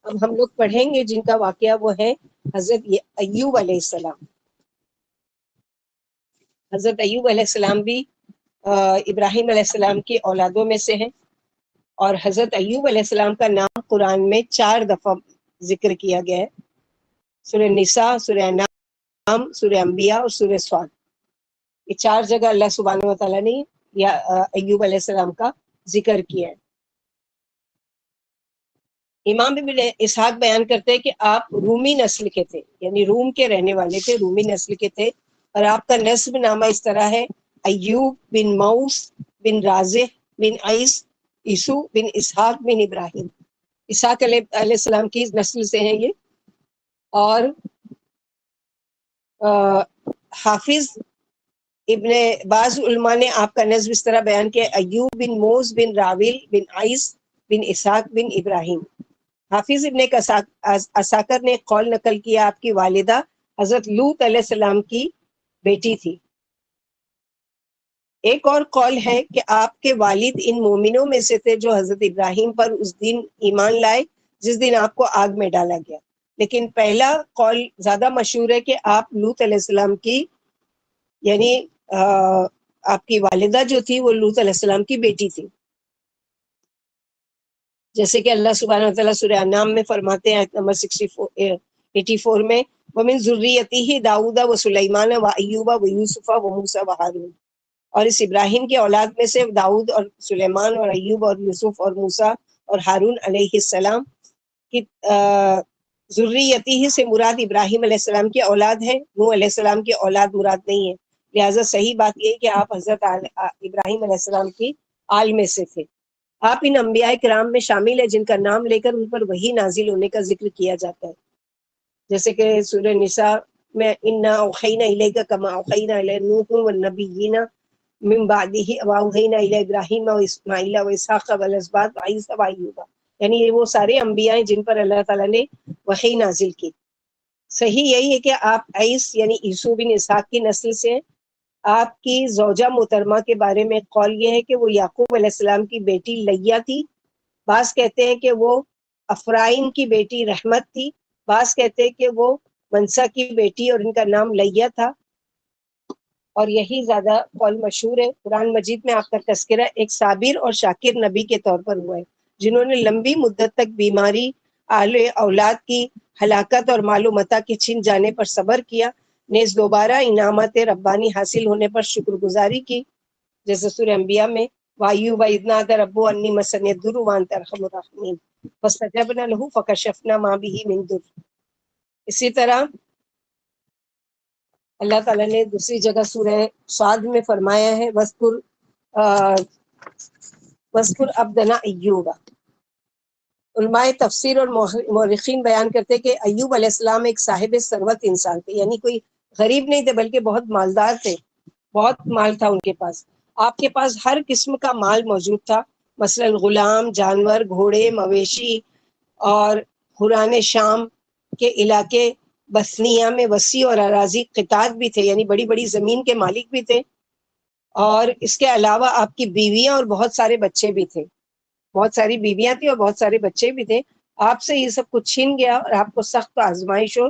اب ہم لوگ پڑھیں گے جن کا واقعہ وہ ہے حضرت ایوب علیہ السلام. حضرت ایوب علیہ السلام بھی ابراہیم علیہ السلام کی اولادوں میں سے ہیں، اور حضرت ایوب علیہ السلام کا نام قرآن میں 4 دفعہ ذکر کیا گیا ہے، سورہ نساء، سورہ انعام، سورہ انبیاء اور سورہ صاد. یہ 4 جگہ اللہ سبحانہ و تعالیٰ نے یا ایوب علیہ السلام کا ذکر کیا ہے. امام ابن اسحاق بیان کرتے ہیں کہ آپ رومی نسل کے تھے، یعنی روم کے رہنے والے تھے، رومی نسل کے تھے، اور آپ کا نسب نامہ اس طرح ہے: ایوب بن موس بن رازح بن عیس عیسو بن اسحاق بن ابراہیم. اسحاق علیہ السلام کی نسل سے ہیں یہ. اور حافظ ابن بعض علماء نے آپ کا نسب اس طرح بیان کیا: ایوب بن موس بن راویل بن عیس بن اسحاق بن ابراہیم. حافظ ابن اساکر نے قول نقل کیا آپ کی والدہ حضرت لوط علیہ السلام کی بیٹی تھی. ایک اور قول ہے کہ آپ کے والد ان مومنوں میں سے تھے جو حضرت ابراہیم پر اس دن ایمان لائے جس دن آپ کو آگ میں ڈالا گیا. لیکن پہلا قول زیادہ مشہور ہے کہ آپ لوط علیہ السلام کی، یعنی آپ کی والدہ جو تھی وہ لوط علیہ السلام کی بیٹی تھی. جیسے کہ اللہ سبحانہ و تعالیٰ سورہ انعام میں فرماتے ہیں آیت نمبر 84 میں: وَمِن ذُرِّيَّتِهِ داؤد وسلیمان وایوب ویوسف وموسیٰ وہارون. اور اس ابراہیم کی اولاد میں سے داؤد اور سلیمان اور ایوب اور یوسف اور موسیٰ اور ہارون علیہ السلام کی ذریتہ سے مراد ابراہیم علیہ السلام کی اولاد ہے، نوح علیہ السلام کی اولاد مراد نہیں ہے. لہٰذا صحیح بات یہ ہے کہ آپ حضرت ابراہیم علیہ السلام کی آل میں سے تھے. آپ ان انبیاء کرام میں شامل ہیں جن کا نام لے کر ان پر وحی نازل ہونے کا ذکر کیا جاتا ہے، جیسے کہ سورہ نساء میں انا اوحینا الیک کما اوحینا الی نوح والنبیین من بعدہ واوحینا الی ابراہیم واسماعیل واسحاق والاسباط وعیسی وایوب. یعنی یہ وہ سارے انبیاء ہیں جن پر اللہ تعالیٰ نے وحی نازل کی. صحیح یہی ہے کہ آپ عیس یعنی عیسو بن اسحاق کی نسل سے ہیں. آپ کی زوجہ محترمہ کے بارے میں قول یہ ہے کہ وہ یعقوب علیہ السلام کی بیٹی لیا تھی. بعض کہتے ہیں کہ وہ افرائیم کی بیٹی رحمت تھی، بعض کہتے ہیں کہ وہ منسا کی بیٹی اور ان کا نام لیا تھا، اور یہی زیادہ قول مشہور ہے. قرآن مجید میں آپ کا تذکرہ ایک صابر اور شاکر نبی کے طور پر ہوا ہے جنہوں نے لمبی مدت تک بیماری، اہل اولاد کی ہلاکت اور مال و متاع کے چھن جانے پر صبر کیا، نیز دوبارہ انعامات ربانی حاصل ہونے پر شکر گزاری کی، جیسے سورہ انبیاء میں وَأَيُّوبَ إِذْ نَادَىٰ رَبَّهُ أَنِّي مَسَّنِيَ الضُّرُّ وَأَنتَ أَرْحَمُ الرَّاحِمِينَ فَاسْتَجَبْنَا لَهُ فَكَشَفْنَا مَا بِهِ مِن ضُرٍّ. اسی طرح اللہ تعالیٰ نے دوسری جگہ سورہ صاد میں فرمایا ہے وَاذْكُرْ عَبْدَنَا أَيُّوبَ. علماء تفسیر اور مورخین بیان کرتے کہ ایوب علیہ السلام ایک صاحب ثروت انسان تھے، یعنی کوئی غریب نہیں تھے بلکہ بہت مالدار تھے، بہت مال تھا ان کے پاس. آپ کے پاس ہر قسم کا مال موجود تھا، مثلا غلام، جانور، گھوڑے، مویشی، اور حران شام کے علاقے بثنیہ میں وسیع اور اراضی قطعات بھی تھے، یعنی بڑی بڑی زمین کے مالک بھی تھے. اور اس کے علاوہ آپ کی بیویاں اور بہت سارے بچے بھی تھے، بہت ساری بیویاں تھیں اور بہت سارے بچے بھی تھے. آپ سے یہ سب کچھ چھین گیا اور آپ کو سخت آزمائشوں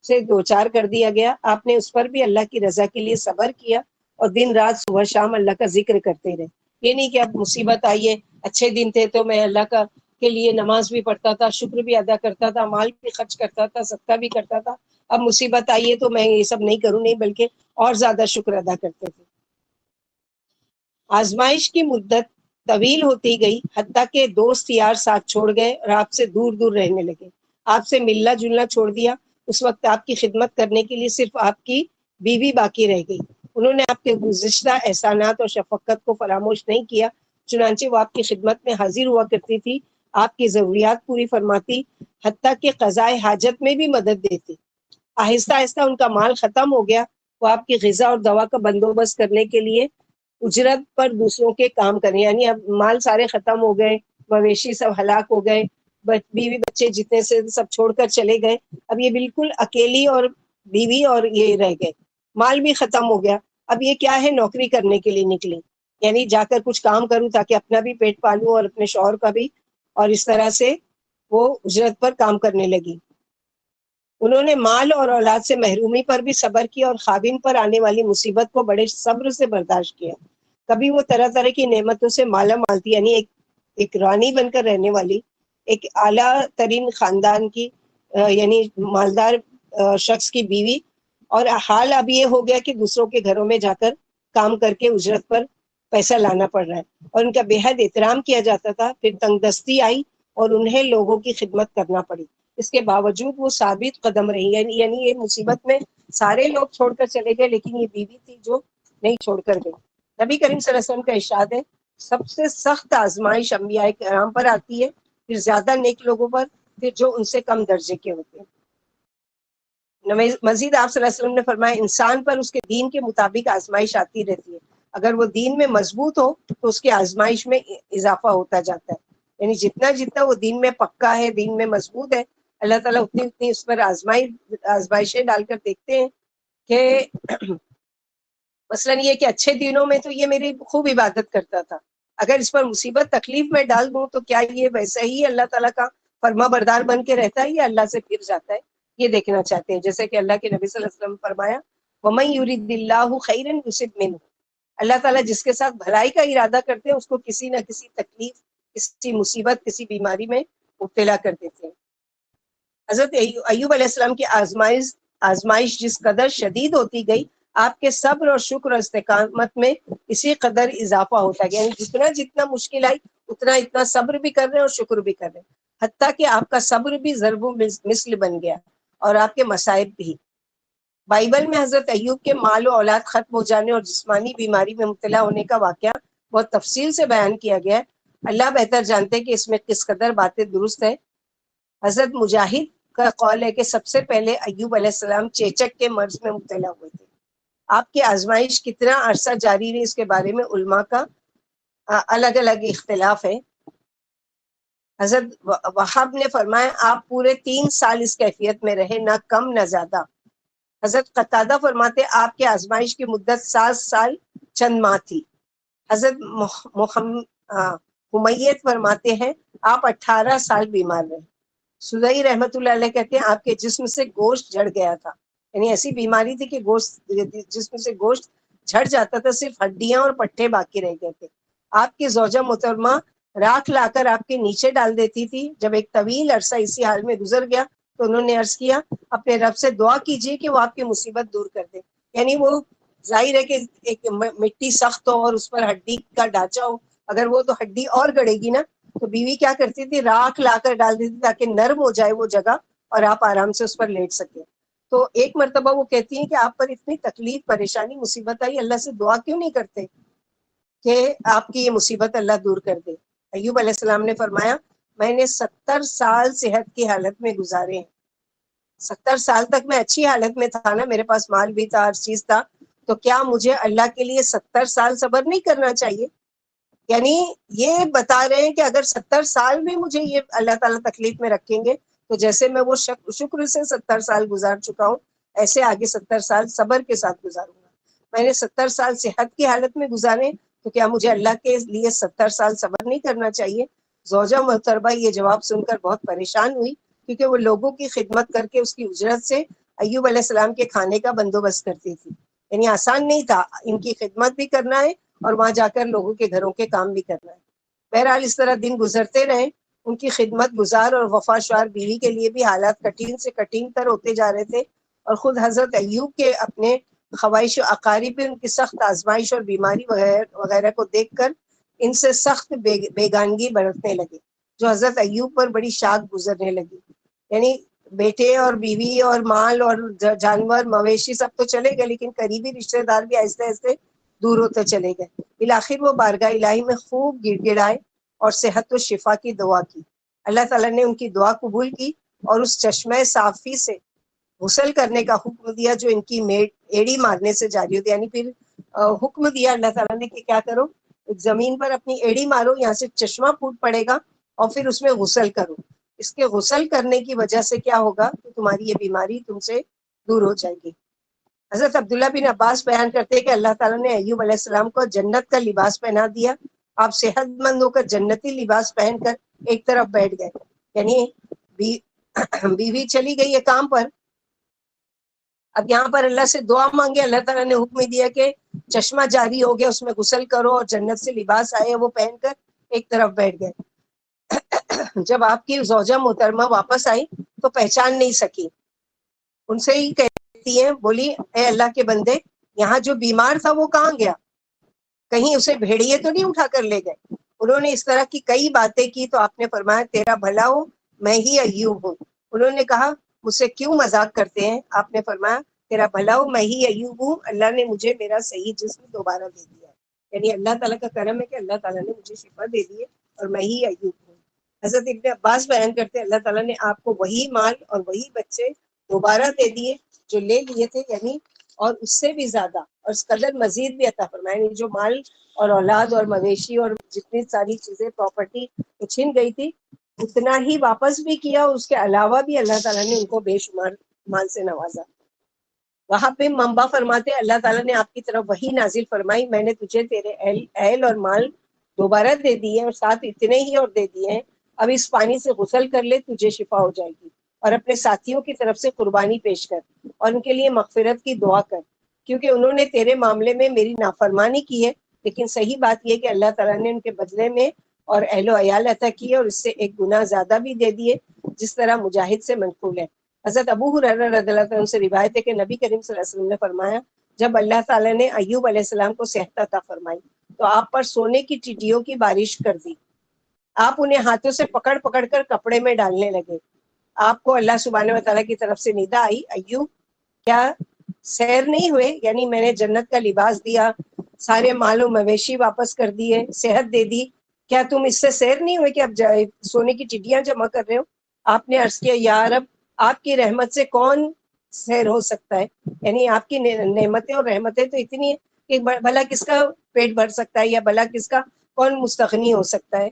سے دوچار کر دیا گیا. آپ نے اس پر بھی اللہ کی رضا کے لیے صبر کیا اور دن رات صبح شام اللہ کا ذکر کرتے رہے. یہ نہیں کہ اب مصیبت آئی ہے، اچھے دن تھے تو میں اللہ کا کے لیے نماز بھی پڑھتا تھا، شکر بھی ادا کرتا تھا، مال بھی خرچ کرتا تھا، صدقہ بھی کرتا تھا، اب مصیبت آئی ہے تو میں یہ سب نہیں کروں، نہیں، بلکہ اور زیادہ شکر ادا کرتے تھے. آزمائش کی مدت طویل ہوتی گئی، حتیٰ کہ دوست یار ساتھ چھوڑ گئے اور آپ سے دور دور رہنے لگے، آپ سے ملنا جلنا چھوڑ دیا. اس وقت آپ کی خدمت کرنے کے لیے صرف آپ کی بیوی باقی رہ گئی. انہوں نے آپ کے گزشتہ احسانات اور شفقت کو فراموش نہیں کیا، چنانچہ وہ آپ کی خدمت میں حاضر ہوا کرتی تھی، آپ کی ضروریات پوری فرماتی، حتیٰ کہ قضاء حاجت میں بھی مدد دیتی. آہستہ آہستہ ان کا مال ختم ہو گیا، وہ آپ کی غذا اور دوا کا بندوبست کرنے کے لیے اجرت پر دوسروں کے کام کریں، یعنی اب مال سارے ختم ہو گئے، مویشی سب ہلاک ہو گئے، بیوی بچے جتنے سے سب چھوڑ کر چلے گئے، اب یہ بالکل اکیلی اور بیوی اور یہ رہ گئے، مال بھی ختم ہو گیا. اب یہ کیا ہے، نوکری کرنے کے لیے نکلی، یعنی جا کر کچھ کام کروں تاکہ اپنا بھی پیٹ پالوں اور اپنے شوہر کا بھی، اور اس طرح سے وہ اجرت پر کام کرنے لگی۔ انہوں نے مال اور اولاد سے محرومی پر بھی صبر کیا اور خاوند پر آنے والی مصیبت کو بڑے صبر سے برداشت کیا۔ کبھی وہ طرح طرح کی نعمتوں سے مالا مال تھی، یعنی ایک رانی بن کر رہنے والی، ایک اعلیٰ ترین خاندان کی یعنی مالدار شخص کی بیوی، اور حال اب یہ ہو گیا کہ دوسروں کے گھروں میں جا کر کام کر کے اجرت پر پیسہ لانا پڑ رہا ہے، اور ان کا بے حد احترام کیا جاتا تھا۔ پھر تنگ دستی آئی اور انہیں لوگوں کی خدمت کرنا پڑی، اس کے باوجود وہ ثابت قدم رہی، یعنی یہ مصیبت میں سارے لوگ چھوڑ کر چلے گئے لیکن یہ بیوی تھی جو نہیں چھوڑ کر گئی۔ نبی کریم صلی اللہ علیہ وسلم کا ارشاد ہے، سب سے سخت آزمائش انبیاء کرام پر آتی ہے، پھر زیادہ نیک لوگوں پر، پھر جو ان سے کم درجے کے ہوتے ہیں۔ مزید آپ صلی اللہ علیہ وسلم نے فرمایا، انسان پر اس کے دین کے مطابق آزمائش آتی رہتی ہے، اگر وہ دین میں مضبوط ہو تو اس کی آزمائش میں اضافہ ہوتا جاتا ہے، یعنی جتنا جتنا وہ دین میں پکا ہے، دین میں مضبوط ہے، اللہ تعالیٰ اتنی اتنی اس پر آزمائشیں ڈال کر دیکھتے ہیں کہ مثلاً یہ کہ اچھے دنوں میں تو یہ میری خوب عبادت کرتا تھا، اگر اس پر مصیبت تکلیف میں ڈال دوں تو کیا یہ ویسا ہی اللہ تعالیٰ کا فرما بردار بن کے رہتا ہے یا اللہ سے پھر جاتا ہے، یہ دیکھنا چاہتے ہیں۔ جیسے کہ اللہ کے نبی صلی اللہ علیہ وسلم نے فرمایا، وَمَن يُرِدِ اللَّهُ خَيْرًا يُصِبْ مِنْهُ، اللہ تعالیٰ جس کے ساتھ بھلائی کا ارادہ کرتے ہیں اس کو کسی نہ کسی تکلیف، کسی مصیبت، کسی بیماری میں مبتلا کر دیتے ہیں۔ حضرت ایوب علیہ السلام کی آزمائش جس قدر شدید ہوتی گئی، آپ کے صبر اور شکر اور استقامت میں اسی قدر اضافہ ہوتا گیا، یعنی جتنا جتنا مشکل آئی اتنا اتنا صبر بھی کر رہے ہیں اور شکر بھی کر رہے ہیں، حتیٰ کہ آپ کا صبر بھی ضرب و مثل بن گیا اور آپ کے مصائب بھی۔ بائبل میں حضرت ایوب کے مال و اولاد ختم ہو جانے اور جسمانی بیماری میں مبتلا ہونے کا واقعہ بہت تفصیل سے بیان کیا گیا ہے، اللہ بہتر جانتے کہ اس میں کس قدر باتیں درست ہے۔ حضرت مجاہد کا قول ہے کہ سب سے پہلے ایوب علیہ السلام چیچک کے مرض میں مبتلا ہوئے تھے۔ آپ کی آزمائش کتنا عرصہ جاری رہی اس کے بارے میں علماء کا الگ الگ اختلاف ہے۔ حضرت وہاب نے فرمایا، آپ پورے 3 سال اس کیفیت میں رہے، نہ کم نہ زیادہ۔ حضرت قتادہ فرماتے آپ کے آزمائش کی مدت 7 سال چند ماہ تھی۔ حضرت حمیت فرماتے ہیں آپ 18 سال بیمار رہے۔ سدئی رحمت اللہ علیہ کہتے ہیں آپ کے جسم سے گوشت جھڑ گیا تھا، یعنی ایسی بیماری تھی کہ جسم سے گوشت جھڑ جاتا تھا، صرف ہڈیاں اور پٹھے باقی رہ گئے تھے۔ آپ کی زوجہ محترمہ راکھ لا کر آپ کے نیچے ڈال دیتی تھی۔ جب ایک طویل عرصہ اسی حال میں گزر گیا تو انہوں نے عرض کیا، اپنے رب سے دعا کیجیے کہ وہ آپ کی مصیبت دور کر دے، یعنی وہ ظاہر ہے کہ ایک مٹی سخت ہو اور اس پر ہڈی کا ڈھانچہ ہو، اگر وہ تو ہڈی اور گڑے گی نا، تو بیوی کیا کرتی تھی، راکھ لا کر ڈال دیتی تاکہ نرم ہو جائے وہ جگہ اور آپ آرام سے اس پر لیٹ سکیں۔ تو ایک مرتبہ وہ کہتی ہیں کہ آپ پر اتنی تکلیف، پریشانی، مصیبت آئی، اللہ سے دعا کیوں نہیں کرتے کہ آپ کی یہ مصیبت اللہ دور کر دے؟ ایوب علیہ السلام نے فرمایا، میں نے 70 سال صحت کی حالت میں گزارے ہیں، 70 سال تک میں اچھی حالت میں تھا نا، میرے پاس مال بھی تھا، ہر چیز تھا، تو کیا مجھے اللہ کے لیے 70 سال صبر نہیں کرنا چاہیے؟ یعنی یہ بتا رہے ہیں کہ اگر 70 سال بھی مجھے یہ اللہ تعالیٰ تکلیف میں رکھیں گے تو جیسے میں وہ شکر سے 70 سال گزار چکا ہوں، ایسے آگے 70 سال صبر کے ساتھ گزاروں گا۔ میں نے 70 سال صحت کی حالت میں گزارے تو کیا مجھے اللہ کے لیے 70 سال صبر نہیں کرنا چاہیے؟ زوجہ محترمہ یہ جواب سن کر بہت پریشان ہوئی، کیونکہ وہ لوگوں کی خدمت کر کے اس کی اجرت سے ایوب علیہ السلام کے کھانے کا بندوبست کرتی تھی، یعنی آسان نہیں تھا، ان کی خدمت بھی کرنا ہے اور وہاں جا کر لوگوں کے گھروں کے کام بھی کرنا ہے۔ بہرحال اس طرح دن گزرتے رہے، ان کی خدمت گزار اور وفاشوار بیوی کے لیے بھی حالات کٹھن سے کٹھن تر ہوتے جا رہے تھے، اور خود حضرت ایوب کے اپنے خواہش و اقارب ان کی سخت آزمائش اور بیماری وغیرہ کو دیکھ کر ان سے سخت بیگانگی برتنے لگے، جو حضرت ایوب پر بڑی شاک گزرنے لگی، یعنی بیٹے اور بیوی اور مال اور جانور مویشی سب تو چلے گئے، لیکن قریبی رشتہ دار بھی آہستہ آہستہ دور ہوتے چلے گئے۔ بالآخر وہ بارگاہ الہی میں خوب گڑ گڑائے اور صحت و شفا کی دعا کی۔ اللہ تعالیٰ نے ان کی دعا قبول کی اور اس چشمہ صافی سے غسل کرنے کا حکم دیا جو ان کی ایڑی مارنے سے جاری ہوتی، یعنی پھر حکم دیا اللہ تعالیٰ نے کہ کیا کرو، زمین پر اپنی ایڑی مارو، یہاں سے چشمہ پھوٹ پڑے گا اور پھر اس میں غسل کرو، اس کے غسل کرنے کی وجہ سے کیا ہوگا کہ تمہاری یہ بیماری تم سے دور ہو جائے گی۔ حضرت عبداللہ بن عباس بیان کرتے ہیں کہ اللہ تعالیٰ نے ایوب علیہ السلام کو جنت کا لباس پہنا دیا، آپ صحت مند ہو کر جنتی لباس پہن کر ایک طرف بیٹھ گئے، یعنی بیوی چلی گئی ہے کام پر، اب یہاں پر اللہ سے دعا مانگے، اللہ تعالیٰ نے حکم دیا کہ چشمہ جاری ہو گیا، اس میں غسل کرو اور جنت سے لباس آئے وہ پہن کر ایک طرف بیٹھ گئے۔ جب آپ کی زوجہ محترمہ واپس آئی تو پہچان نہیں سکی، ان سے ہی کہتی ہیں، بولی اے اللہ کے بندے، یہاں جو بیمار تھا وہ کہاں گیا؟ کہیں اسے بھیڑیے تو نہیں اٹھا کر لے گئے؟ انہوں نے اس طرح کی کئی باتیں کی تو آپ نے فرمایا تیرا بھلا ہو، میں ہی ایوب ہوں۔ انہوں نے کہا مجھ سے کیوں مذاق کرتے ہیں؟ آپ نے فرمایا تیرا بھلا ہو، میں ہی ایوب ہوں، اللہ نے مجھے میرا صحیح جسم دوبارہ دے دیا ہے۔ یعنی اللہ تعالیٰ کا کرم ہے کہ اللہ تعالیٰ نے مجھے شفا دے دی ہے اور میں ہی ایوب ہوں۔ حضرت ابن عباس بیان کرتے ہیں اللہ تعالیٰ نے آپ کو وہی مال اور وہی بچے دوبارہ دے دیے جو لے لیے تھے، یعنی اور اس سے بھی زیادہ اور اس قدر مزید بھی عطا فرمایا۔ یعنی جو مال اور اولاد اور مویشی اور جتنی ساری چیزیں پراپرٹی چھن گئی تھی اتنا ہی واپس بھی کیا، اس کے علاوہ بھی اللہ تعالیٰ نے ان کو بے شمار مال سے نوازا۔ وہاں پہ منبع فرماتے اللہ تعالیٰ نے آپ کی طرف وحی نازل فرمائی، میں نے تجھے تیرے اہل اور مال دوبارہ دے دیے اور ساتھ اتنے ہی اور دے دیے ہیں، اب اس پانی سے غسل کر لے تجھے شفا ہو جائے گی، اور اپنے ساتھیوں کی طرف سے قربانی پیش کر اور ان کے لیے مغفرت کی دعا کر، کیونکہ انہوں نے تیرے معاملے میں میری نافرمانی کی ہے، لیکن صحیح بات یہ کہ اللہ تعالیٰ نے ان کے بدلے میں اور اہل و عیال عطا کیے اور اس سے ایک گناہ زیادہ بھی دے دیے، جس طرح مجاہد سے منقول ہے۔ حضرت ابو ہریرہ رضی اللہ عنہ سے روایت ہے کہ نبی کریم صلی اللہ علیہ وسلم نے فرمایا جب اللہ تعالیٰ نے ایوب علیہ السلام کو صحت عطا فرمائی تو آپ پر سونے کی ٹڈیوں کی بارش کر دی، آپ انہیں ہاتھوں سے پکڑ پکڑ کر کپڑے میں ڈالنے لگے۔ آپ کو اللہ سبحانہ و تعالیٰ کی طرف سے ندا آئی، ایوب کیا سیر نہیں ہوئے؟ یعنی میں نے جنت کا لباس دیا، سارے مال و مویشی واپس کر دیے، صحت دے دی، کیا تم اس سے سیر نہیں ہوئے کہ اب سونے کی ٹڈیاں جمع کر رہے ہو؟ آپ نے عرض کیا یا رب، آپ کی رحمت سے کون سیر ہو سکتا ہے؟ یعنی آپ کی نعمتیں اور رحمتیں تو اتنی ہیں کہ بھلا کس کا پیٹ بھر سکتا ہے، یا بھلا کس کا کون مستغنی ہو سکتا ہے۔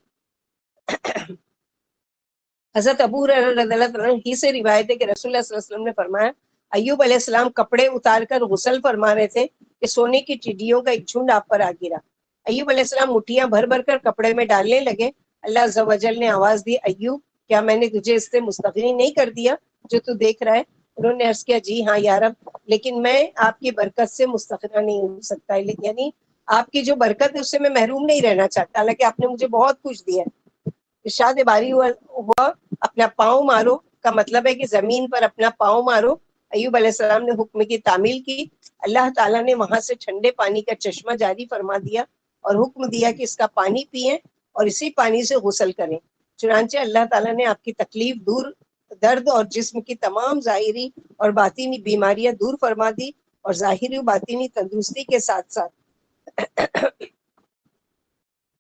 حضرت ابو ہریرہ رضی اللہ عنہ ہی سے روایت ہے کہ رسول اللہ صلی اللہ علیہ وسلم نے فرمایا ایوب علیہ السلام کپڑے اتار کر غسل فرما رہے تھے کہ سونے کی ٹڈیوں کا ایک جھنڈ آپ پر آ گرا۔ ایوب علیہ السلام مٹھیاں بھر بھر کر کپڑے میں ڈالنے لگے۔ اللہ عز و جل نے آواز دی، ایوب کیا میں نے تجھے اس سے مستغنی نہیں کر دیا جو تو دیکھ رہا ہے؟ انہوں نے عرض کیا جی ہاں یا رب، لیکن میں آپ کی برکت سے مستغنی نہیں ہو سکتا، یعنی آپ کی جو برکت ہے اس سے میں محروم نہیں رہنا چاہتا، حالانکہ آپ نے مجھے بہت کچھ دیا ہے۔ ارشاد باری ہوا اپنا پاؤں مارو کا مطلب ہے کہ زمین پر اپنا پاؤں مارو۔ ایوب علیہ السلام نے حکم کی تعمیل کی، اللہ تعالیٰ نے وہاں سے ٹھنڈے پانی کا چشمہ جاری فرما دیا اور حکم دیا کہ اس کا پانی پئیں اور اسی پانی سے غسل کریں۔ چنانچہ اللہ تعالیٰ نے آپ کی تکلیف دور، درد اور جسم کی تمام ظاہری اور باطنی بیماریاں دور فرما دی اور ظاہری و باطنی تندرستی کے ساتھ ساتھ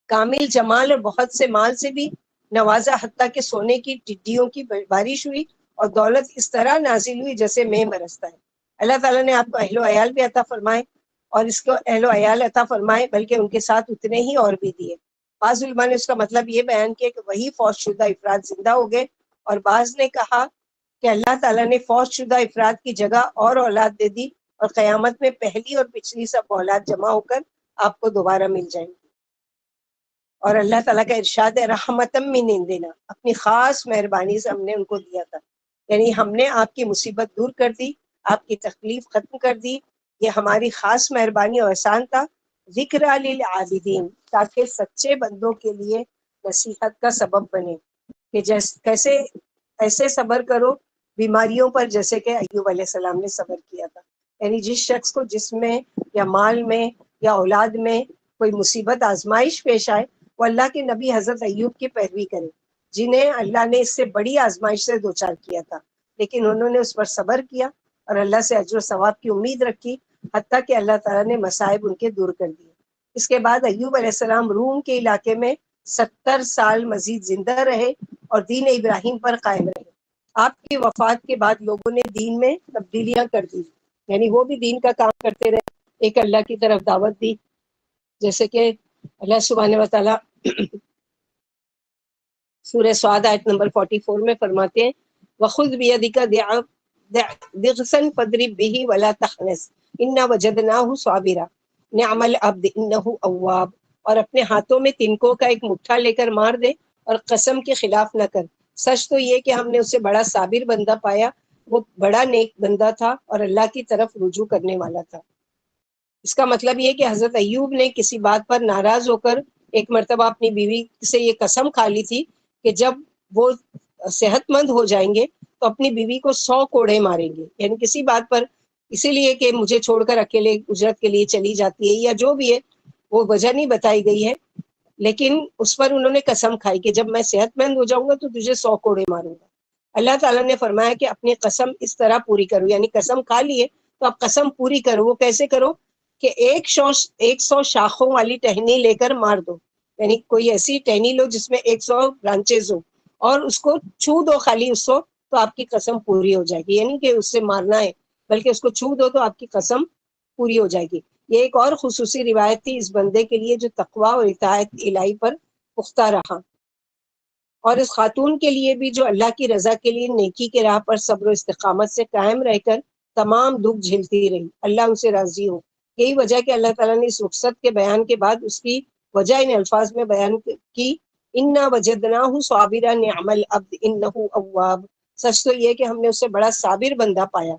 کامل جمال اور بہت سے مال سے بھی نوازا، حتیٰ کہ سونے کی ٹڈیوں کی بارش ہوئی اور دولت اس طرح نازل ہوئی جیسے مے برستا ہے۔ اللہ تعالیٰ نے آپ کو اہل و عیال بھی عطا فرمائے اور اس کو اہل و عیال عطا فرمائے بلکہ ان کے ساتھ اتنے ہی اور بھی دیے۔ بعض علماء نے اس کا مطلب یہ بیان کیا کہ وہی فوج شدہ افراد زندہ ہو گئے، اور بعض نے کہا کہ اللہ تعالیٰ نے فوج شدہ افراد کی جگہ اور اولاد دے دی اور قیامت میں پہلی اور پچھلی سب اولاد جمع ہو کر آپ کو دوبارہ مل جائیں گی۔ اور اللہ تعالیٰ کا ارشاد ہے رحمتم من عندنا، اپنی خاص مہربانی سے ہم نے ان کو دیا تھا، یعنی ہم نے آپ کی مصیبت دور کر دی، آپ کی تکلیف ختم کر دی، یہ ہماری خاص مہربانی اور احسان تھا۔ ذکر للعابدین، تاکہ سچے بندوں کے لیے نصیحت کا سبب بنے کہ کیسے ایسے صبر کرو بیماریوں پر جیسے کہ ایوب علیہ السلام نے صبر کیا تھا۔ یعنی جس شخص کو جسم میں یا مال میں یا اولاد میں کوئی مصیبت آزمائش پیش آئے وہ اللہ کے نبی حضرت ایوب کی پیروی کرے، جنہیں اللہ نے اس سے بڑی آزمائش سے دوچار کیا تھا، لیکن انہوں نے اس پر صبر کیا اور اللہ سے اجر و ثواب کی امید رکھی، حتیٰ کہ اللہ تعالیٰ نے مصائب ان کے دور کر دیے۔ اس کے بعد ایوب علیہ السلام روم کے علاقے میں 70 سال مزید زندہ رہے اور دین ابراہیم پر قائم رہے۔ آپ کی وفات کے بعد لوگوں نے دین میں تبدیلیاں کر دی، یعنی وہ بھی دین کا کام کرتے رہے، ایک اللہ کی طرف دعوت دی، جیسے کہ اللہ سبحانہ و تعالیٰ سورہ سعد آیت نمبر 44 میں فرماتے ہیں وَخُذْ بِيَدِكَ ضِغْثًا فَاضْرِب بِّهِ وَلَا تَحْنَثْ إِنَّا وَجَدْنَاهُ صَابِرًا نِعْمَ الْعَبْدُ إِنَّهُ أَوَّابٌ، اور اپنے ہاتھوں میں تنکوں کا ایک مٹھا لے کر مار دے اور قسم کے خلاف نہ کر، سچ تو یہ کہ ہم نے اسے بڑا صابر بندہ پایا، وہ بڑا نیک بندہ تھا اور اللہ کی طرف رجوع کرنے والا تھا۔ اس کا مطلب یہ کہ حضرت ایوب نے کسی بات پر ناراض ہو کر ایک مرتبہ اپنی بیوی سے یہ قسم کھا لی تھی کہ جب وہ صحت مند ہو جائیں گے تو اپنی بیوی کو 100 کوڑے ماریں گے، یعنی کسی بات پر، اسی لیے کہ مجھے چھوڑ کر اکیلے اجرت کے لیے چلی جاتی ہے یا جو بھی ہے، وہ وجہ نہیں بتائی گئی ہے، لیکن اس پر انہوں نے قسم کھائی کہ جب میں صحت مند ہو جاؤں گا تو تجھے 100 کوڑے ماروں گا۔ اللہ تعالیٰ نے فرمایا کہ اپنی قسم اس طرح پوری کرو، یعنی قسم کھا لیے تو آپ قسم پوری کرو۔ وہ کیسے کرو کہ 100 شاخوں والی ٹہنی لے کر مار دو، یعنی کوئی ایسی ٹہنی لو جس میں 100 برانچز ہو اور اس کو چھو دو خالی اس کو، تو آپ کی قسم پوری ہو جائے گی، یعنی کہ اس سے مارنا ہے بلکہ اس کو چھو دو تو آپ کی قسم پوری ہو جائے گی۔ یہ ایک اور خصوصی روایت تھی اس بندے کے لیے جو تقویٰ اور اطاعت الہی پر پختہ رہا، اور اس خاتون کے لیے بھی جو اللہ کی رضا کے لیے نیکی کے راہ پر صبر و استقامت سے قائم رہ کر تمام دکھ جھیلتی رہی، اللہ ان سے راضی ہو۔ یہی وجہ کہ اللہ تعالیٰ نے اس رخصت کے بیان کے بعد اس کی وجہ ان الفاظ میں بیان کی، انا وجدناہ صابرا نعم العبد انہ اواب۔ سچ تو یہ کہ ہم نے اسے بڑا صابر بندہ پایا،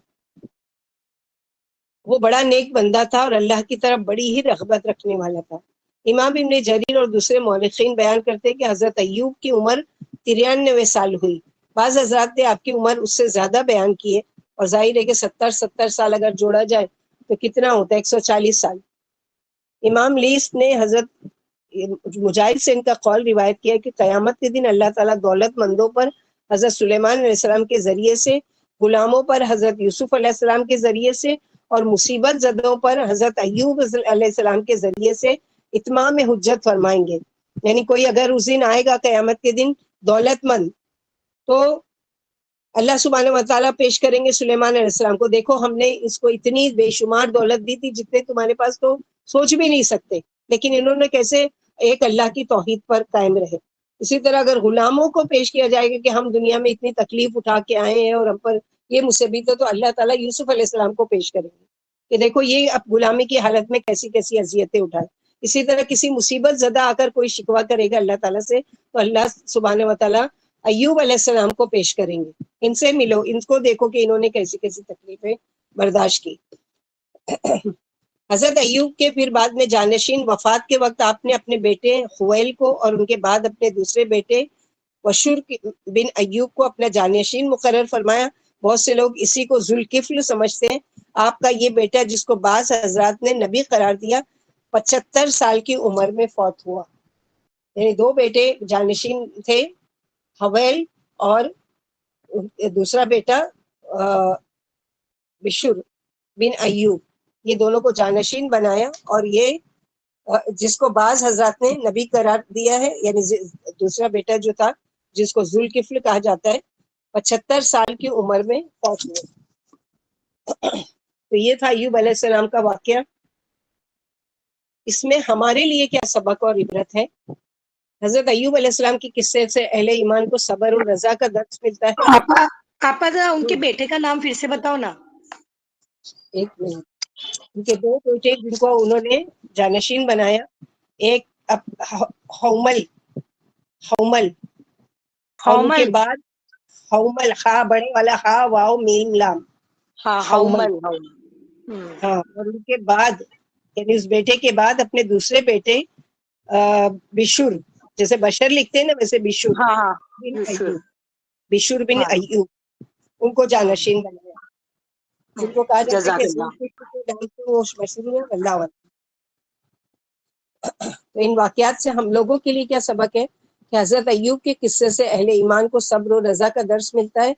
وہ بڑا نیک بندہ تھا اور اللہ کی طرف بڑی ہی رغبت رکھنے والا تھا۔ امام ابن جریر اور دوسرے مورخین بیان کرتے کہ حضرت ایوب کی عمر 93 سال ہوئی۔ بعض حضرات نے آپ کی عمر اس سے زیادہ بیان کی ہے، اور ظاہر ہے کہ 70 سال اگر جوڑا جائے تو کتنا ہوتا ہے، 140 سال۔ امام لیس نے حضرت مجاہد سے ان کا قول روایت کیا کہ قیامت کے دن اللہ تعالیٰ دولت مندوں پر حضرت سلیمان علیہ السلام کے ذریعے سے، غلاموں پر حضرت یوسف علیہ السلام کے ذریعے سے، اور مصیبت زدوں پر حضرت ایوب علیہ السلام کے ذریعے سے اتمام حجت فرمائیں گے۔ یعنی کوئی اگر اس دن آئے گا قیامت کے دن دولت مند، تو اللہ سبحانہ و تعالیٰ پیش کریں گے سلیمان علیہ السلام کو، دیکھو ہم نے اس کو اتنی بے شمار دولت دی تھی جتنے تمہارے پاس تو سوچ بھی نہیں سکتے، لیکن انہوں نے کیسے ایک اللہ کی توحید پر قائم رہے۔ اسی طرح اگر غلاموں کو پیش کیا جائے گا کہ ہم دنیا میں اتنی تکلیف اٹھا کے آئے ہیں اور ہم پر یہ مصیبت ہے، تو اللہ تعالیٰ یوسف علیہ السلام کو پیش کریں گے کہ دیکھو یہ اب غلامی کی حالت میں کیسی کیسی اذیتیں اٹھائے۔ اسی طرح کسی مصیبت زدہ آ کر کوئی شکوہ کرے گا اللہ تعالیٰ سے، تو اللہ سبحانہ و تعالیٰ ایوب علیہ السلام کو پیش کریں گے، ان سے ملو، ان کو دیکھو کہ انہوں نے کیسی کیسی تکلیفیں برداشت کی۔ حضرت ایوب کے پھر بعد میں جانشین وفات کے وقت آپ نے اپنے بیٹے خویل کو اور ان کے بعد اپنے دوسرے بیٹے وشر بن ایوب کو اپنا جانشین مقرر فرمایا۔ بہت سے لوگ اسی کو ذوالکفل سمجھتے ہیں۔ آپ کا یہ بیٹا جس کو بعض حضرات نے نبی قرار دیا 75 سال کی عمر میں فوت ہوا، یعنی 2 بیٹے جانشین تھے، حویل اور دوسرا بیٹا بشر بن ایوب، یہ دونوں کو جانشین بنایا، اور یہ جس کو بعض حضرات نے نبی قرار دیا ہے، یعنی دوسرا بیٹا جو تھا جس کو ذوالکفل کہا جاتا ہے، 75 سال کی عمر میں فوت ہوئے۔ تو یہ تھا ایوب علیہ السلام کا واقعہ۔ اس میں ہمارے لیے کیا سبق اور عبرت ہے؟ حضرت ایوب علیہ السلام کی قصے سے اہل ایمان کو صبر اور رضا کا درس ملتا ہے۔ آپا ذرا ان کے بیٹے کا نام پھر سے بتاؤ نا۔ ایک منٹ۔ ان کے 2 بیٹے جن کو انہوں نے جانشین بنایا، ایک حومل اور ان کے بعد حومل، خا بڑے والا خا واو میم لام، حومل۔ ہاں، اور ان کے بعد یعنی اس بیٹے کے بعد اپنے دوسرے بیٹے بشر، جیسے بشر لکھتے ہیں نا ویسے بشر بن ایوب، بشر بن ایوب، ان کو جانشین بنایا، جن کو کہا جاتا ہے کہ وہ مشہور اللہ۔ تو ان واقعات سے ہم لوگوں کے لیے کیا سبق ہے کہ حضرت ایوب کے قصے سے اہل ایمان کو صبر و رضا کا درس ملتا ہے۔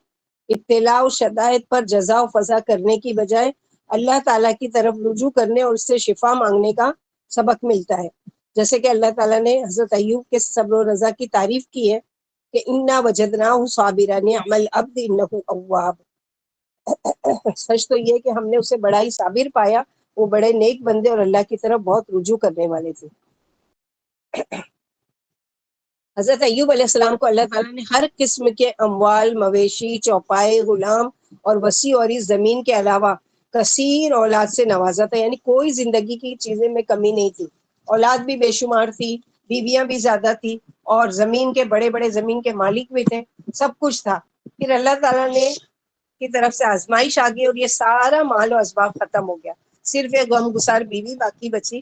ابتلاء و شدائد پر جزا و فضا کرنے کی بجائے اللہ تعالیٰ کی طرف رجوع کرنے اور اس سے شفا مانگنے کا سبق ملتا ہے، جیسے کہ اللہ تعالیٰ نے حضرت ایوب کے صبر و رضا کی تعریف کی ہے کہ انا وجدناہ صابرا نعم العبد انہ اواب۔ سچ تو یہ کہ ہم نے اسے بڑا ہی صابر پایا، وہ بڑے نیک بندے اور اللہ کی طرف بہت رجوع کرنے والے تھے۔ حضرت ایوب علیہ السلام کو اللہ تعالیٰ نے ہر قسم کے اموال، مویشی، چوپائے، غلام اور وسیع اور اس زمین کے علاوہ کثیر اولاد سے نوازا تھا، یعنی کوئی زندگی کی چیزیں میں کمی نہیں تھی، اولاد بھی بے شمار تھی، بیویاں بھی زیادہ تھی اور زمین کے بڑے بڑے زمین کے مالک بھی تھے، سب کچھ تھا. پھر اللہ تعالیٰ نے کی طرف سے آزمائش آ گئی اور یہ سارا مال و اسباب ختم ہو گیا، صرف ایک غم گسار بیوی باقی بچی.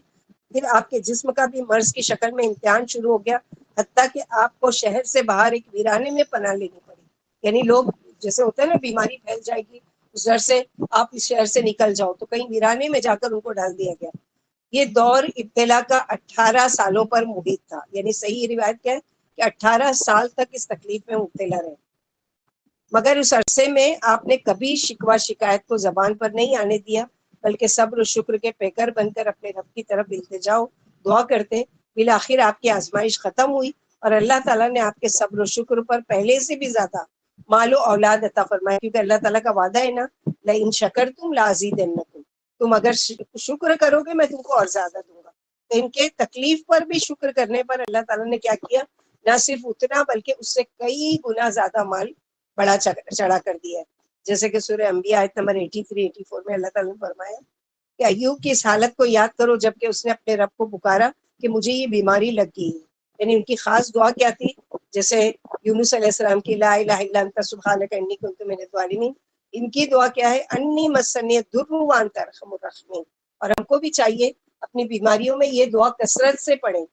پھر آپ کے جسم کا بھی مرض کی شکل میں امتحان شروع ہو گیا، حتیٰ کہ آپ کو شہر سے باہر ایک ویرانے میں پناہ لینی پڑی. یعنی لوگ جیسے ہوتا ہے نا بیماری پھیل جائے گی اس گھر سے، آپ اس شہر سے نکل جاؤ، تو کہیں ویرانے میں جا کر ان کو ڈال دیا گیا. یہ دور ابتلا کا 18 سالوں پر محیط تھا. یعنی صحیح روایت کیا ہے کہ 18 سال تک اس تکلیف میں مبتلا رہے. مگر اس عرصے میں آپ نے کبھی شکوہ شکایت کو زبان پر نہیں آنے دیا، بلکہ صبر و شکر کے پیکر بن کر اپنے رب کی طرف التجا دعا کرتے. بالآخر آپ کی آزمائش ختم ہوئی اور اللہ تعالیٰ نے آپ کے صبر و شکر پر پہلے سے بھی زیادہ مال و اولاد عطا فرمایا، کیونکہ اللہ تعالیٰ کا وعدہ ہے نا، لئن شکرتم لازیدنکم، تم اگر شکر کرو گے میں تم کو اور زیادہ دوں گا. تو ان کے تکلیف پر بھی شکر کرنے پر اللہ تعالیٰ نے کیا کیا، نہ صرف اتنا بلکہ اس سے کئی گنا زیادہ مال بڑا چڑھا کر دیا ہے. جیسے کہ سورہ انبیاء آیت نمبر 83 84 میں اللہ تعالیٰ نے فرمایا کہ ایوب کی اس حالت کو یاد کرو جب کہ اس نے اپنے رب کو پکارا کہ مجھے یہ بیماری لگ گئی ہے. یعنی ان کی خاص دعا کیا تھی، جیسے یونس علیہ السلام کی لا الہ الا انت سبحانک انی کنت من الظالمین، ان کی دعا کیا ہے، انی مسنی الضر وانت ارحم الراحمین. اور ہم کو بھی چاہیے اپنی بیماریوں میں یہ دعا کثرت سے پڑھیں.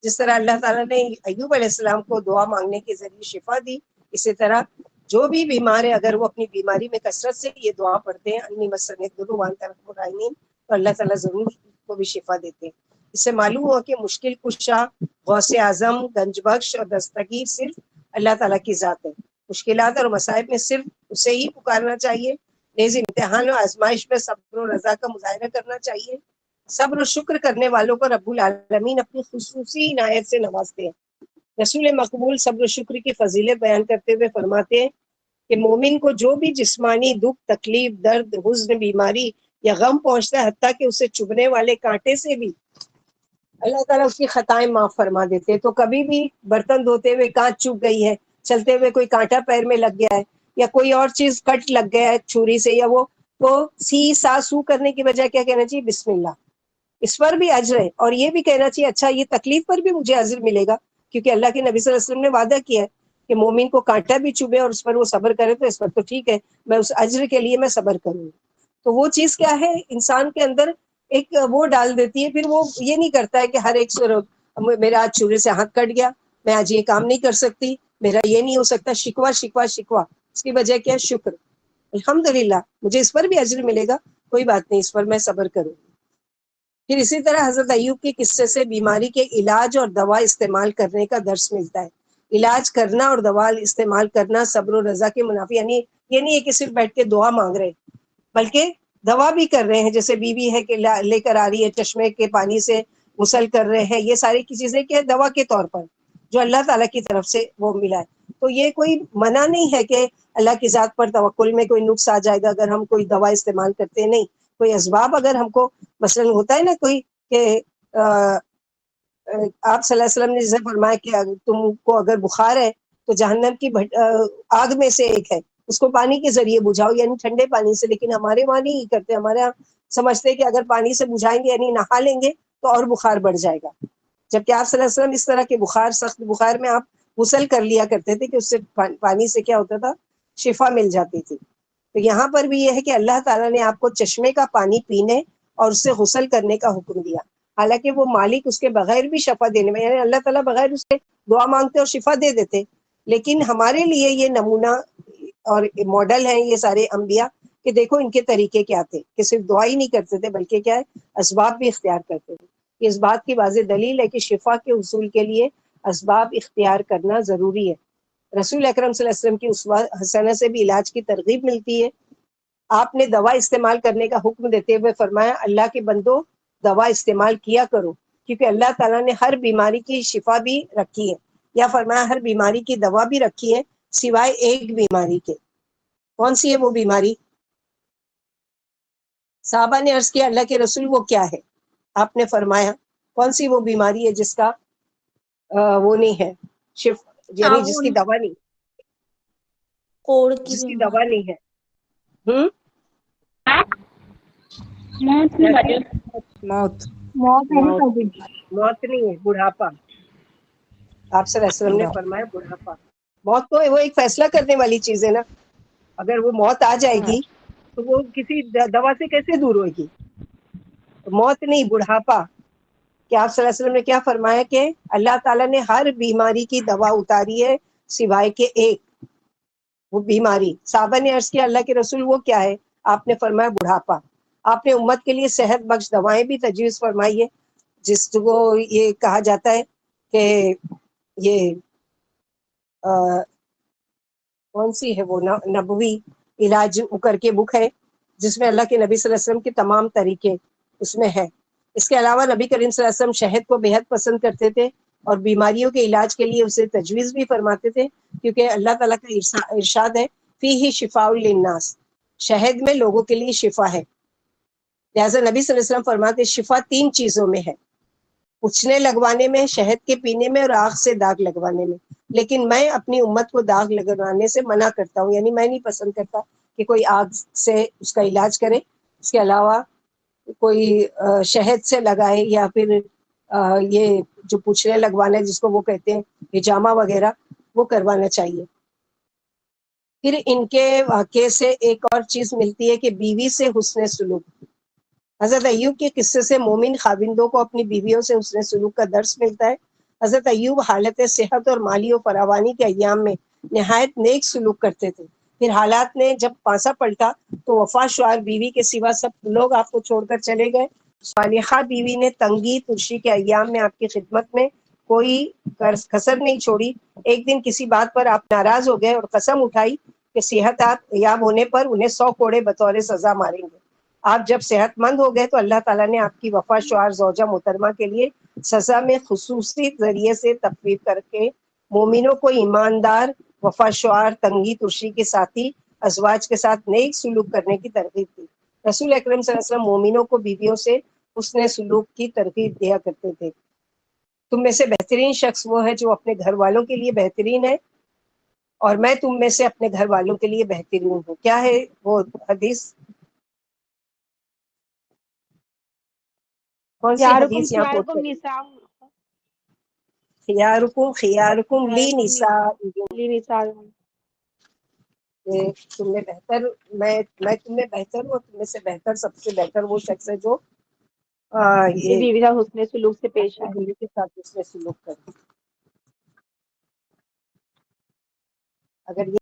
جس طرح اللہ تعالیٰ نے ایوب علیہ السلام کو دعا مانگنے کے ذریعے شفا دی، اسی طرح جو بھی بیمار ہے اگر وہ اپنی بیماری میں کثرت سے یہ دعا پڑھتے ہیں انی مسنی الضر وانت ارحم الراحمین، تو اللہ تعالیٰ ضرور کو بھی شفا دیتے ہیں. اس سے معلوم ہوا کہ مشکل کشا، غوث اعظم، گنج بخش اور دستگیر صرف اللہ تعالیٰ کی ذات ہے. مشکلات اور مصائب میں صرف اسے ہی پکارنا چاہیے. نیز امتحان و آزمائش میں صبر و رضا کا مظاہرہ کرنا چاہیے. صبر و شکر کرنے والوں کو رب العالمین اپنی خصوصی عنایت سے نوازتے ہیں. رسول مقبول صبر و شکر کی فضیلت بیان کرتے ہوئے فرماتے ہیں کہ مومن کو جو بھی جسمانی دکھ، تکلیف، درد، حزن، بیماری یا غم پہنچتا ہے، حتیٰ کہ اسے چبھنے والے کانٹے سے بھی اللہ تعالیٰ اس کی خطائیں معاف فرما دیتے ہیں. تو کبھی بھی برتن دھوتے ہوئے کانچ چبھ گئی ہے، چلتے ہوئے کوئی کانٹا پیر میں لگ گیا ہے، یا کوئی اور چیز کٹ لگ گیا ہے چھری سے، یا وہ تو سی سا سو کرنے کی بجائے کیا کہنا چاہیے، بسم اللہ. اس پر بھی اجر ہے، اور یہ بھی کہنا چاہیے اچھا یہ تکلیف پر بھی مجھے اجر ملے گا، کیونکہ اللہ کے نبی صلی اللہ علیہ وسلم نے وعدہ کیا ہے کہ مومن کو کانٹا بھی چبھے اور اس پر وہ صبر کرے تو اس پر تو ٹھیک ہے، میں اس اجر کے لیے میں صبر کروں گا. تو وہ چیز کیا ہے، انسان کے اندر ایک وہ ڈال دیتی ہے، پھر وہ یہ نہیں کرتا ہے کہ ہر ایک میرا آج چھری سے ہاتھ کٹ گیا، میں آج یہ کام نہیں کر سکتی، میرا یہ نہیں ہو سکتا. شکوا شکوا شکوا، اس کی وجہ کیا، شکر. الحمدللہ مجھے اس پر بھی اجر ملے گا، کوئی بات نہیں، اس پر میں صبر کروں. پھر اسی طرح حضرت ایوب کے قصے سے بیماری کے علاج اور دوا استعمال کرنے کا درس ملتا ہے. علاج کرنا اور دوا استعمال کرنا صبر و رضا کے منافی، یعنی یہ نہیں ہے کہ صرف بیٹھ کے دعا مانگ رہے، بلکہ دوا بھی کر رہے ہیں. جیسے بیوی ہے کہ لے کر آ رہی ہے چشمے کے پانی سے غسل کر رہے ہیں، یہ ساری کی چیزیں کیا دوا کے طور پر جو اللہ تعالیٰ کی طرف سے وہ ملا ہے. تو یہ کوئی منع نہیں ہے کہ اللہ کی ذات پر توکل میں کوئی نقص آ جائے گا اگر ہم کوئی دوا استعمال کرتے ہیں. نہیں، کوئی اسباب اگر ہم کو مثلا ہوتا ہے نا کوئی کہ آپ صلی اللہ علیہ وسلم نے جیسے فرمایا کہ تم کو اگر بخار ہے تو جہنم کی آگ میں سے ایک ہے، اس کو پانی کے ذریعے بجھاؤ، یعنی ٹھنڈے پانی سے. لیکن ہمارے وہاں نہیں کرتے، ہمارے یہاں سمجھتے کہ اگر پانی سے بجھائیں گے یعنی نہا لیں گے تو اور بخار بڑھ جائے گا. جبکہ آپ صلی اللہ علیہ وسلم اس طرح کے بخار، سخت بخار میں آپ غسل کر لیا کرتے تھے کہ اس سے پانی سے کیا ہوتا تھا، شفا مل جاتی تھی. تو یہاں پر بھی یہ ہے کہ اللہ تعالیٰ نے آپ کو چشمے کا پانی پینے اور اس سے غسل کرنے کا حکم دیا. حالانکہ وہ مالک اس کے بغیر بھی شفا دینے میں، یعنی اللہ تعالیٰ بغیر اس سے دعا مانگتے اور شفا دے دیتے. لیکن ہمارے لیے یہ نمونہ اور ماڈل ہیں یہ سارے انبیاء کہ دیکھو ان کے طریقے کیا تھے، کہ صرف دعا ہی نہیں کرتے تھے بلکہ کیا ہے، اسباب بھی اختیار کرتے تھے. اس بات کی واضح دلیل ہے کہ شفا کے حصول کے لیے اسباب اختیار کرنا ضروری ہے. رسول اکرم صلی اللہ علیہ وسلم کی اسوہ حسنہ سے بھی علاج کی ترغیب ملتی ہے. آپ نے دوا استعمال کرنے کا حکم دیتے ہوئے فرمایا، اللہ کے بندو دوا استعمال کیا کرو، کیونکہ اللہ تعالیٰ نے ہر بیماری کی شفا بھی رکھی ہے، یا فرمایا ہر بیماری کی دوا بھی رکھی ہے سوائے ایک بیماری کے. کون سی ہے وہ بیماری؟ صحابہ نے عرض کیا اللہ کے رسول وہ کیا ہے؟ آپ نے فرمایا کون سی وہ بیماری ہے جس کا وہ نہیں ہے یعنی جس کی دوا نہیں، کوڑ کی جس کی بیماری، دوا نہیں ہے. موت موت نہیں ہے، بڑھاپا. آپ صلی اللہ علیہ وسلم نے فرمایا بڑھاپا، موت تو وہ ایک فیصلہ کرنے والی چیز ہے نا، اگر وہ موت آ جائے گی تو وہ کسی دوا سے کیسے دور ہوئے گی؟ موت نہیں، بڑھاپا. کہ آپ صلی اللہ علیہ وسلم نے کیا فرمایا کہ اللہ تعالیٰ نے ہر بیماری کی دوا اتاری ہے سوائے کے ایک، وہ بیماری. صحابہ نے عرض کیا اللہ کے رسول وہ کیا ہے؟ آپ نے فرمایا بڑھاپا. آپ نے امت کے لیے صحت بخش دوائیں بھی تجویز فرمائی ہے، جس کو یہ کہا جاتا ہے کہ یہ کون سی ہے وہ نبوی علاج کر کے بک ہے جس میں اللہ کے نبی صلی اللہ علیہ وسلم کے تمام طریقے اس میں ہے. اس کے علاوہ نبی کریم صلی اللہ علیہ وسلم شہد کو بے حد پسند کرتے تھے اور بیماریوں کے علاج کے لیے اسے تجویز بھی فرماتے تھے، کیونکہ اللہ تعالیٰ کا ارشاد ہے فیہ شفاء للناس، شہد میں لوگوں کے لیے شفا ہے. لہٰذا نبی صلی اللہ علیہ وسلم فرماتے شفا 3 چیزوں میں ہے، پوچھنے لگوانے میں، شہد کے پینے میں، اور آنکھ سے داغ لگوانے میں. لیکن میں اپنی امت کو داغ لگوانے سے منع کرتا ہوں، یعنی میں نہیں پسند کرتا کہ کوئی آگ سے اس کا علاج کرے. اس کے علاوہ کوئی شہد سے لگائے یا پھر یہ جو پوچھنے لگوانا ہے جس کو وہ کہتے ہیں ہجامہ وغیرہ، وہ کروانا چاہیے. پھر ان کے واقعے سے ایک اور چیز ملتی ہے کہ بیوی سے حسن سلوک. حضرت ایوب کے قصے سے مومن خاوندوں کو اپنی بیویوں سے حسن سلوک کا درس ملتا ہے. حضرت ایوب حالت صحت اور مالی و فراوانی کے ایام میں نہایت نیک سلوک کرتے تھے. پھر حالات نے جب پانسا پلٹا تو وفات شعار بیوی کے سوا سب لوگ آپ کو چھوڑ کر چلے گئے. صالحہ بیوی نے تنگی ترشی کے ایام میں آپ کی خدمت میں کوئی کسر نہیں چھوڑی. ایک دن کسی بات پر آپ ناراض ہو گئے اور قسم اٹھائی کہ صحت یاب ہونے پر انہیں 100 کوڑے بطور سزا ماریں گے. آپ جب صحت مند ہو گئے تو اللہ تعالیٰ نے آپ کی وفا شعار زوجہ محترمہ کے لیے سزا میں خصوصی ذریعے سے تخفیف کر کے مومنوں کو ایماندار، وفا شعار، تنگی ترشی کے ساتھی ازواج کے ساتھ نیک سلوک کرنے کی ترغیب دی. رسول اکرم صلی اللہ علیہ وسلم مومنوں کو بیویوں سے حسن سلوک کی ترغیب دیا کرتے تھے. تم میں سے بہترین شخص وہ ہے جو اپنے گھر والوں کے لیے بہترین ہے، اور میں تم میں سے اپنے گھر والوں کے لیے بہترین ہوں. کیا ہے وہ حدیث؟ کون سی خیارکم حدیث یہاں کوٹ خیارکم کری؟ نساء خیارکم خیارکم لی خیارکم نساء، لنساء. تم میں بہتر، میں تم میں بہتر ہوں، اور تم میں سے بہتر، سب سے بہتر وہ شخص ہے جو یہ یہ بیوی کا حسن سلوک سے پیش اپنی آئے. بیوی کے ساتھ اس میں سلوک کرے. اگر